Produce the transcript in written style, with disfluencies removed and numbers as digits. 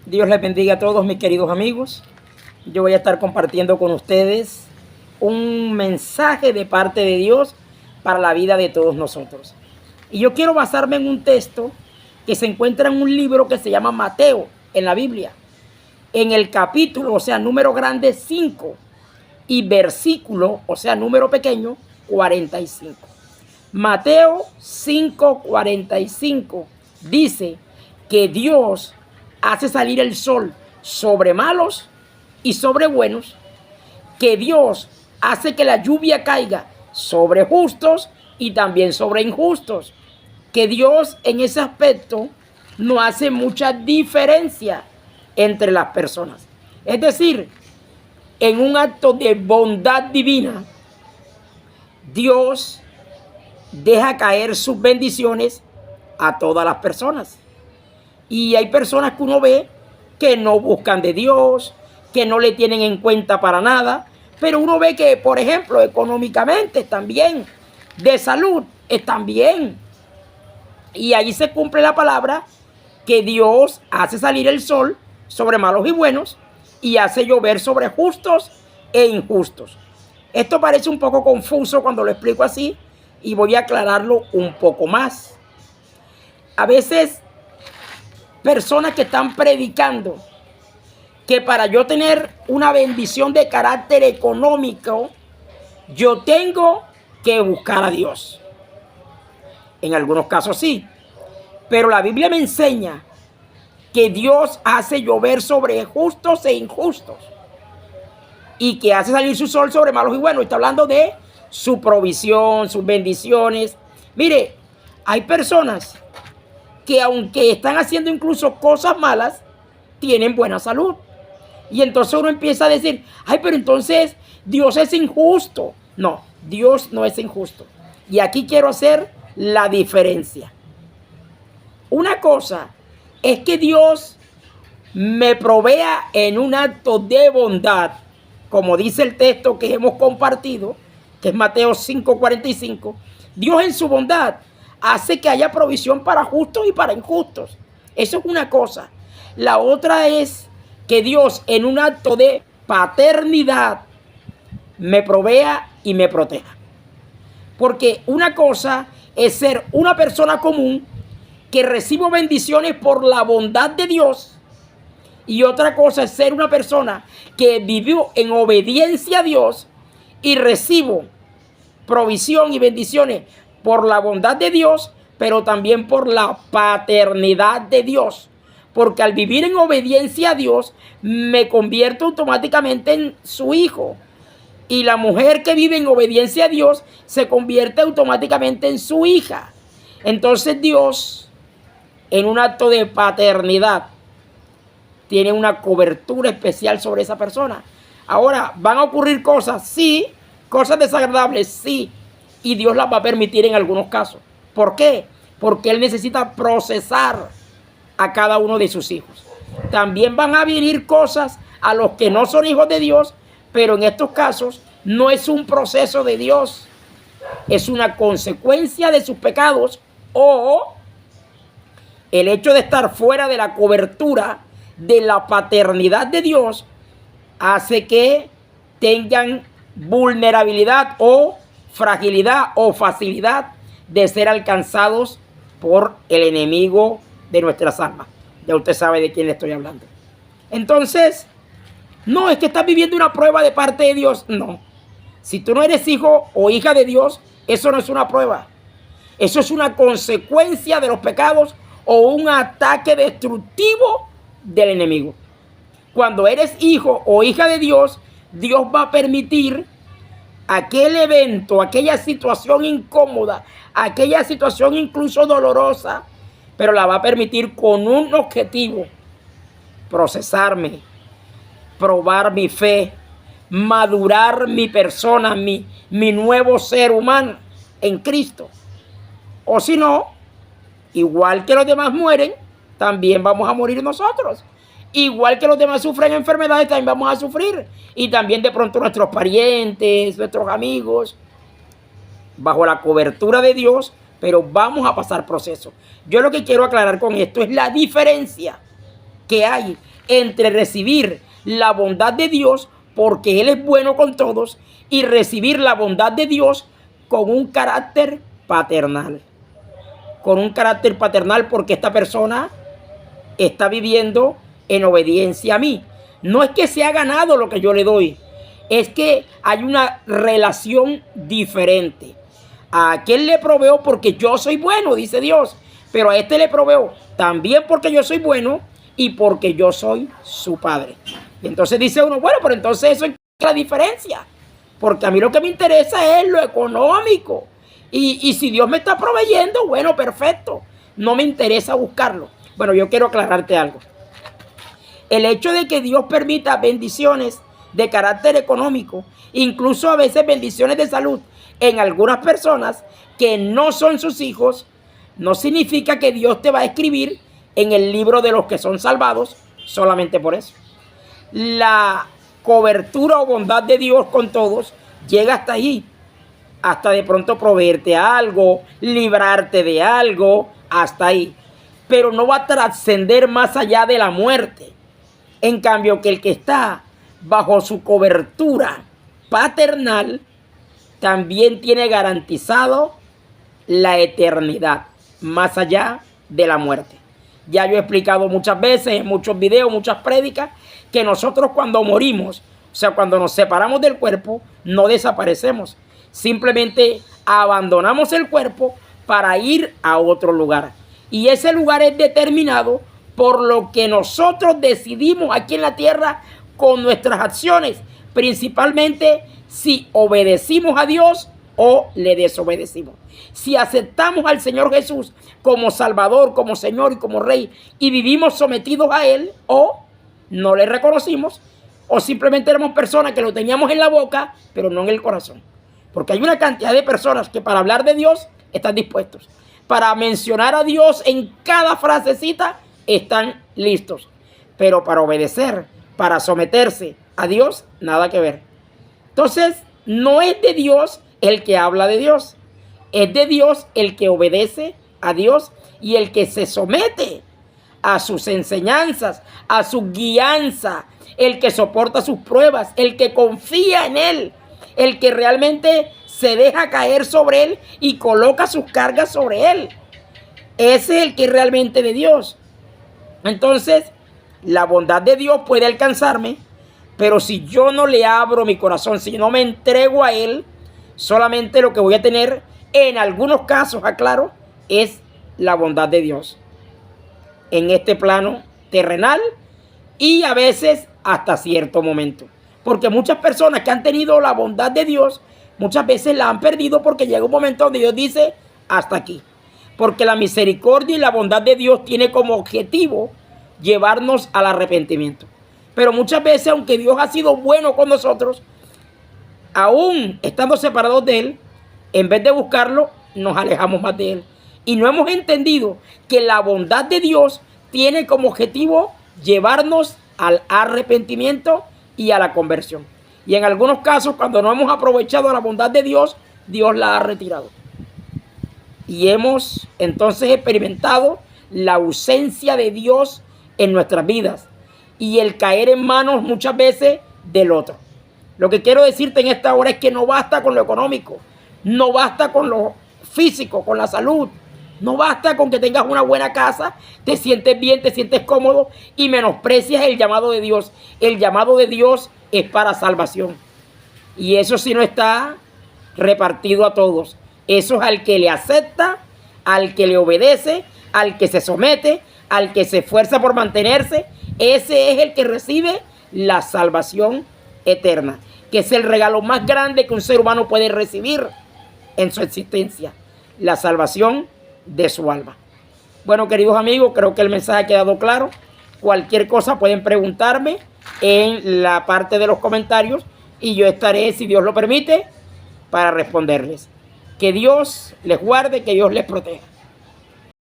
Dios les bendiga a todos mis queridos amigos. Yo voy a estar compartiendo con ustedes un mensaje de parte de Dios para la vida de todos nosotros. Y yo quiero basarme en un texto que se encuentra en un libro que se llama Mateo en la Biblia. En el capítulo, o sea, número grande 5 y versículo, o sea, número pequeño 45. Mateo 5:45 dice que Dios hace salir el sol sobre malos y sobre buenos, que Dios hace que la lluvia caiga sobre justos y también sobre injustos, que Dios en ese aspecto no hace mucha diferencia entre las personas. Es decir, en un acto de bondad divina, Dios deja caer sus bendiciones a todas las personas. Y hay personas que uno ve que no buscan de Dios, que no le tienen en cuenta para nada, pero uno ve que, por ejemplo, económicamente están bien, de salud están bien. Y ahí se cumple la palabra que Dios hace salir el sol sobre malos y buenos y hace llover sobre justos e injustos. Esto parece un poco confuso cuando lo explico así y voy a aclararlo un poco más. A veces personas que están predicando que para yo tener una bendición de carácter económico, yo tengo que buscar a Dios. En algunos casos sí, pero la Biblia me enseña que Dios hace llover sobre justos e injustos y que hace salir su sol sobre malos y buenos. Está hablando de su provisión, sus bendiciones. Mire, hay personas que aunque están haciendo incluso cosas malas, tienen buena salud. Y entonces uno empieza a decir, ay, pero entonces Dios es injusto. No, Dios no es injusto. Y aquí quiero hacer la diferencia. Una cosa es que Dios me provea en un acto de bondad, como dice el texto que hemos compartido, que es Mateo 5:45. Dios en su bondad hace que haya provisión para justos y para injustos. Eso es una cosa. La otra es que Dios en un acto de paternidad me provea y me proteja. Porque una cosa es ser una persona común que recibo bendiciones por la bondad de Dios, y otra cosa es ser una persona que vivió en obediencia a Dios y recibo provisión y bendiciones por la bondad de Dios, pero también por la paternidad de Dios. Porque al vivir en obediencia a Dios, me convierto automáticamente en su hijo. Y la mujer que vive en obediencia a Dios se convierte automáticamente en su hija. Entonces Dios, en un acto de paternidad, tiene una cobertura especial sobre esa persona. Ahora, ¿van a ocurrir cosas? Sí. Cosas desagradables, sí. Y Dios las va a permitir en algunos casos. ¿Por qué? Porque Él necesita procesar a cada uno de sus hijos. También van a venir cosas a los que no son hijos de Dios, pero en estos casos no es un proceso de Dios, es una consecuencia de sus pecados o el hecho de estar fuera de la cobertura de la paternidad de Dios hace que tengan vulnerabilidad o fragilidad o facilidad de ser alcanzados por el enemigo de nuestras almas. Ya usted sabe de quién le estoy hablando. Entonces, no es que estás viviendo una prueba de parte de Dios. No. Si tú no eres hijo o hija de Dios, eso no es una prueba. Eso es una consecuencia de los pecados o un ataque destructivo del enemigo. Cuando eres hijo o hija de Dios, Dios va a permitir aquel evento, aquella situación incómoda, aquella situación incluso dolorosa, pero la va a permitir con un objetivo: procesarme, probar mi fe, madurar mi persona, mi nuevo ser humano en Cristo. O si no, igual que los demás mueren, también vamos a morir nosotros. Igual que los demás sufren enfermedades, también vamos a sufrir. Y también de pronto nuestros parientes, nuestros amigos, bajo la cobertura de Dios, pero vamos a pasar procesos. Yo lo que quiero aclarar con esto es la diferencia que hay entre recibir la bondad de Dios, porque Él es bueno con todos, y recibir la bondad de Dios con un carácter paternal. Con un carácter paternal, porque esta persona está viviendo en obediencia a mí. No es que se ha ganado lo que yo le doy, es que hay una relación diferente. A aquel le proveo porque yo soy bueno, dice Dios, pero a este le proveo también porque yo soy bueno y porque yo soy su padre. Y entonces dice uno, bueno, pero entonces eso es la diferencia, porque a mí lo que me interesa es lo económico. Y si Dios me está proveyendo, bueno, perfecto, no me interesa buscarlo. Bueno, yo quiero aclararte algo. El hecho de que Dios permita bendiciones de carácter económico, incluso a veces bendiciones de salud en algunas personas que no son sus hijos, no significa que Dios te va a escribir en el libro de los que son salvados solamente por eso. La cobertura o bondad de Dios con todos llega hasta ahí, hasta de pronto proveerte algo, librarte de algo, hasta ahí. Pero no va a trascender más allá de la muerte. En cambio, que el que está bajo su cobertura paternal también tiene garantizado la eternidad, más allá de la muerte. Ya yo he explicado muchas veces, en muchos videos, muchas prédicas, que nosotros cuando morimos, o sea, cuando nos separamos del cuerpo, no desaparecemos. Simplemente abandonamos el cuerpo para ir a otro lugar. Y ese lugar es determinado por lo que nosotros decidimos aquí en la tierra con nuestras acciones, principalmente si obedecimos a Dios o le desobedecimos. Si aceptamos al Señor Jesús como Salvador, como Señor y como Rey, y vivimos sometidos a Él, o no le reconocimos, o simplemente éramos personas que lo teníamos en la boca, pero no en el corazón. Porque hay una cantidad de personas que para hablar de Dios están dispuestos. Para mencionar a Dios en cada frasecita están listos. Pero para obedecer, para someterse a Dios, nada que ver. Entonces, no es de Dios el que habla de Dios. Es de Dios el que obedece a Dios y el que se somete a sus enseñanzas, a su guianza, el que soporta sus pruebas, el que confía en Él, el que realmente se deja caer sobre Él y coloca sus cargas sobre Él. Ese es el que es realmente de Dios. Entonces, la bondad de Dios puede alcanzarme, pero si yo no le abro mi corazón, si no me entrego a Él, solamente lo que voy a tener, en algunos casos, aclaro, es la bondad de Dios en este plano terrenal y a veces hasta cierto momento. Porque muchas personas que han tenido la bondad de Dios, muchas veces la han perdido porque llega un momento donde Dios dice, hasta aquí. Porque la misericordia y la bondad de Dios tiene como objetivo llevarnos al arrepentimiento. Pero muchas veces, aunque Dios ha sido bueno con nosotros, aún estando separados de Él, en vez de buscarlo, nos alejamos más de Él. Y no hemos entendido que la bondad de Dios tiene como objetivo llevarnos al arrepentimiento y a la conversión. Y en algunos casos, cuando no hemos aprovechado la bondad de Dios, Dios la ha retirado. Y hemos entonces experimentado la ausencia de Dios en nuestras vidas y el caer en manos muchas veces del otro. Lo que quiero decirte en esta hora es que no basta con lo económico, no basta con lo físico, con la salud, no basta con que tengas una buena casa, te sientes bien, te sientes cómodo y menosprecias el llamado de Dios. El llamado de Dios es para salvación. Y eso sí no está repartido a todos. Eso es al que le acepta, al que le obedece, al que se somete, al que se esfuerza por mantenerse. Ese es el que recibe la salvación eterna, que es el regalo más grande que un ser humano puede recibir en su existencia, la salvación de su alma. Bueno, queridos amigos, creo que el mensaje ha quedado claro. Cualquier cosa pueden preguntarme en la parte de los comentarios y yo estaré, si Dios lo permite, para responderles. Que Dios les guarde, que Dios les proteja.